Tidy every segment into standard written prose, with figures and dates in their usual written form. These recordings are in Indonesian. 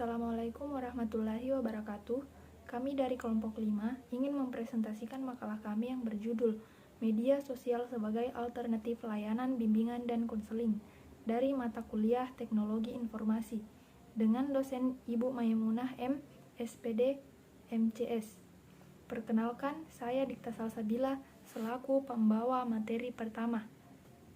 Assalamualaikum warahmatullahi wabarakatuh. Kami dari kelompok 5 ingin mempresentasikan makalah kami yang berjudul Media Sosial sebagai Alternatif Layanan Bimbingan dan Konseling dari mata kuliah Teknologi Informasi dengan dosen Ibu Maimunah M. SPD, MCS. Perkenalkan, saya Dikta Salsabila selaku pembawa materi pertama,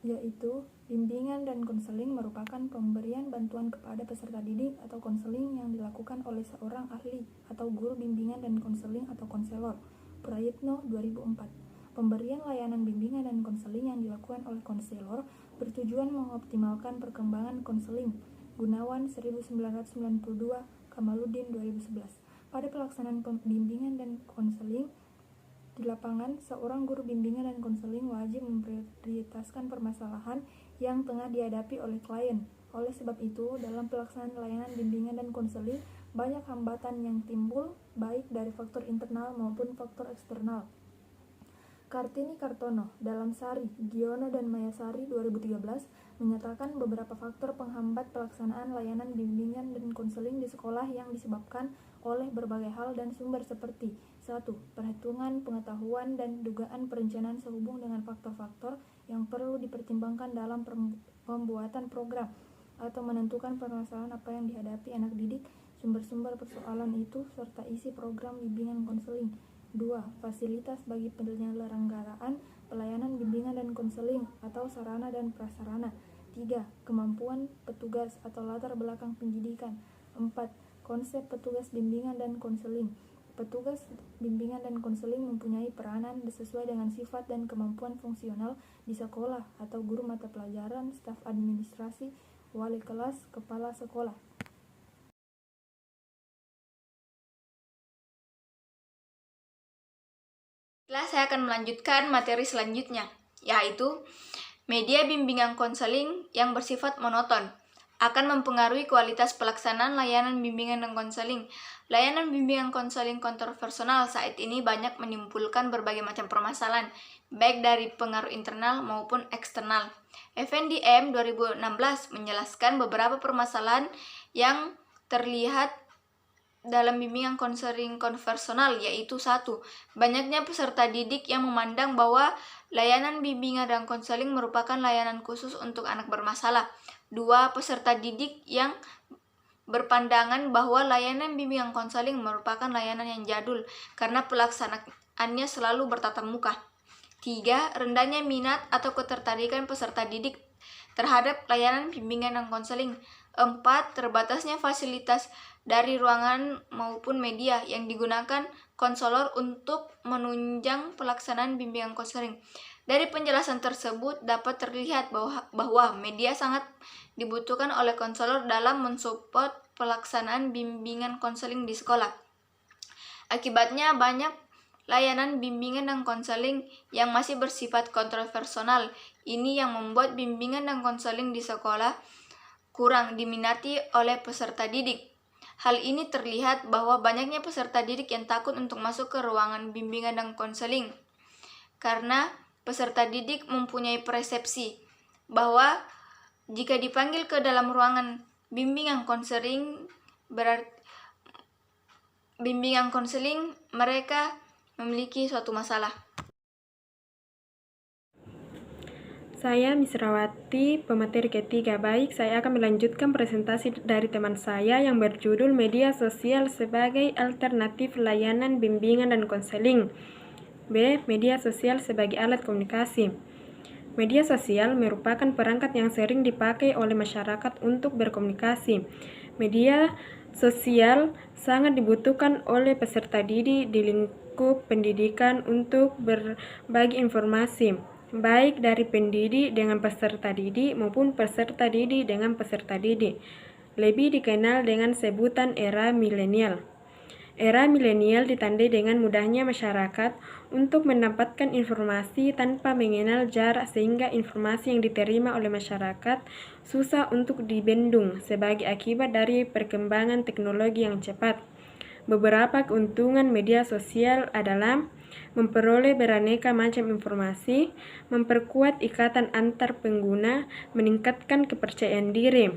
yaitu bimbingan dan konseling merupakan pemberian bantuan kepada peserta didik atau konseling yang dilakukan oleh seorang ahli atau guru bimbingan dan konseling atau konselor. Prayitno 2004. Pemberian layanan bimbingan dan konseling yang dilakukan oleh konselor bertujuan mengoptimalkan perkembangan konseling. Gunawan 1992, Kamaludin 2011. Pada pelaksanaan bimbingan dan konseling di lapangan, seorang guru bimbingan dan konseling wajib memprioritaskan permasalahan yang tengah dihadapi oleh klien. Oleh sebab itu, dalam pelaksanaan layanan bimbingan dan konseling, banyak hambatan yang timbul, baik dari faktor internal maupun faktor eksternal. Kartini Kartono, dalam Sari, Giono dan Mayasari 2013, menyatakan beberapa faktor penghambat pelaksanaan layanan bimbingan dan konseling di sekolah yang disebabkan oleh berbagai hal dan sumber seperti 1. Perhitungan, pengetahuan, dan dugaan perencanaan sehubung dengan faktor-faktor yang perlu dipertimbangkan dalam pembuatan program atau menentukan permasalahan apa yang dihadapi anak didik, sumber-sumber persoalan itu, serta isi program bimbingan konseling. 2. Fasilitas bagi penyelenggaraan pelayanan bimbingan dan konseling atau sarana dan prasarana. 3. Kemampuan petugas atau latar belakang pendidikan. 4. Konsep petugas bimbingan dan konseling. Petugas bimbingan dan konseling mempunyai peranan sesuai dengan sifat dan kemampuan fungsional di sekolah atau guru mata pelajaran, staf administrasi, wali kelas, kepala sekolah. Setelah saya akan melanjutkan materi selanjutnya, yaitu media bimbingan konseling yang bersifat monoton akan mempengaruhi kualitas pelaksanaan layanan bimbingan dan konseling. Layanan bimbingan konseling kontroversial saat ini banyak menimbulkan berbagai macam permasalahan, baik dari pengaruh internal maupun eksternal. FNDM 2016 menjelaskan beberapa permasalahan yang terlihat dalam bimbingan konseling konvensional, yaitu 1. Banyaknya peserta didik yang memandang bahwa layanan bimbingan dan konseling merupakan layanan khusus untuk anak bermasalah. 2. Peserta didik yang berpandangan bahwa layanan bimbingan konseling merupakan layanan yang jadul karena pelaksanaannya selalu bertatap muka. 3. Rendahnya minat atau ketertarikan peserta didik terhadap layanan bimbingan dan konseling. 4. Terbatasnya fasilitas dari ruangan maupun media yang digunakan konselor untuk menunjang pelaksanaan bimbingan konseling. Dari penjelasan tersebut dapat terlihat bahwa media sangat dibutuhkan oleh konselor dalam mensupport pelaksanaan bimbingan konseling di sekolah. Akibatnya banyak layanan bimbingan dan konseling yang masih bersifat kontroversial. Ini yang membuat bimbingan dan konseling di sekolah kurang diminati oleh peserta didik. Hal ini terlihat bahwa banyaknya peserta didik yang takut untuk masuk ke ruangan bimbingan dan konseling karena peserta didik mempunyai persepsi bahwa jika dipanggil ke dalam ruangan bimbingan konseling mereka memiliki suatu masalah. Saya Misrawati, pemateri ketiga. Baik, saya akan melanjutkan presentasi dari teman saya yang berjudul Media Sosial sebagai Alternatif Layanan Bimbingan dan Konseling. B. Media sosial sebagai alat komunikasi. Media sosial merupakan perangkat yang sering dipakai oleh masyarakat untuk berkomunikasi. Media sosial sangat dibutuhkan oleh peserta didik di lingkup pendidikan untuk berbagi informasi, baik dari pendidik dengan peserta didik maupun peserta didik dengan peserta didik. Lebih dikenal dengan sebutan era milenial. Era milenial ditandai dengan mudahnya masyarakat untuk mendapatkan informasi tanpa mengenal jarak, sehingga informasi yang diterima oleh masyarakat susah untuk dibendung sebagai akibat dari perkembangan teknologi yang cepat. Beberapa keuntungan media sosial adalah memperoleh beraneka macam informasi, memperkuat ikatan antar pengguna, meningkatkan kepercayaan diri.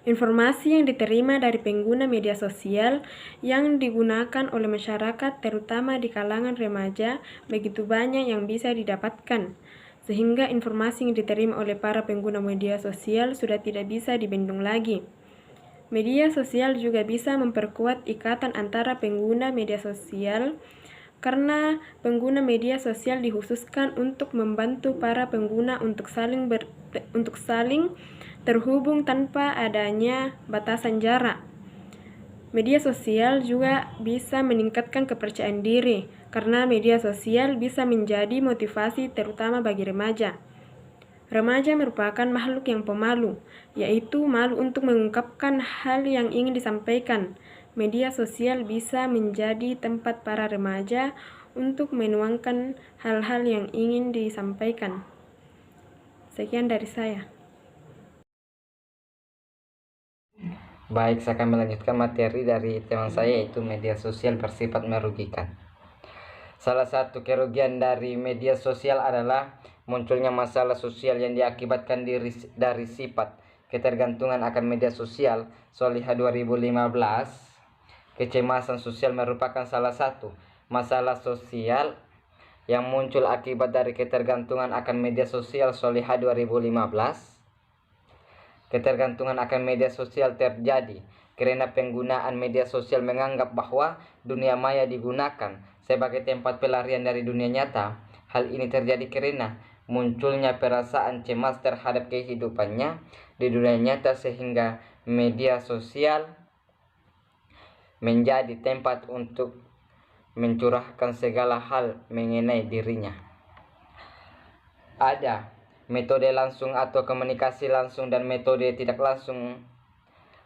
Informasi yang diterima dari pengguna media sosial yang digunakan oleh masyarakat, terutama di kalangan remaja, begitu banyak yang bisa didapatkan, sehingga informasi yang diterima oleh para pengguna media sosial sudah tidak bisa dibendung lagi. Media sosial juga bisa memperkuat ikatan antara pengguna media sosial, karena pengguna media sosial dikhususkan untuk membantu para pengguna untuk saling terhubung tanpa adanya batasan jarak. Media sosial juga bisa meningkatkan kepercayaan diri, karena media sosial bisa menjadi motivasi terutama bagi remaja. Remaja merupakan makhluk yang pemalu, yaitu malu untuk mengungkapkan hal yang ingin disampaikan. Media sosial bisa menjadi tempat para remaja untuk menuangkan hal-hal yang ingin disampaikan. Sekian dari saya. Baik, saya akan melanjutkan materi dari teman saya, yaitu media sosial bersifat merugikan. Salah satu kerugian dari media sosial adalah munculnya masalah sosial yang diakibatkan dari sifat ketergantungan akan media sosial. Solihah 2015, kecemasan sosial merupakan salah satu masalah sosial yang muncul akibat dari ketergantungan akan media sosial. Solihah 2015, ketergantungan akan media sosial terjadi karena penggunaan media sosial menganggap bahwa dunia maya digunakan sebagai tempat pelarian dari dunia nyata. Hal ini terjadi karena munculnya perasaan cemas terhadap kehidupannya di dunia nyata, sehingga media sosial menjadi tempat untuk mencurahkan segala hal mengenai dirinya. Ada metode langsung atau komunikasi langsung dan metode tidak langsung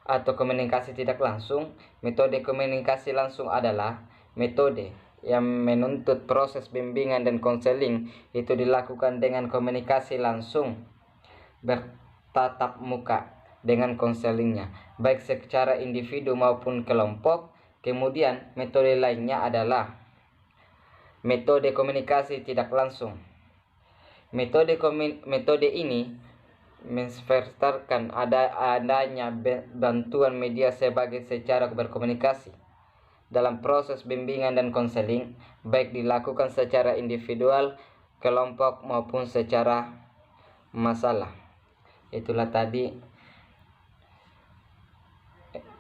atau komunikasi tidak langsung. Metode komunikasi langsung adalah metode yang menuntut proses bimbingan dan konseling. Itu dilakukan dengan komunikasi langsung, bertatap muka dengan konselingnya, baik secara individu maupun kelompok. Kemudian metode lainnya adalah metode komunikasi tidak langsung. Metode ini mensertakan adanya bantuan media sebagai cara berkomunikasi dalam proses bimbingan dan konseling, baik dilakukan secara individual, kelompok maupun secara masalah. Itulah tadi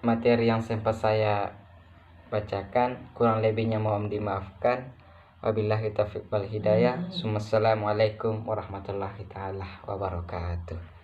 materi yang sempat saya bacakan, kurang lebihnya mohon dimaafkan. Wabillahi taufiq wal hidayah. Assalamualaikum warahmatullahi taala wabarakatuh.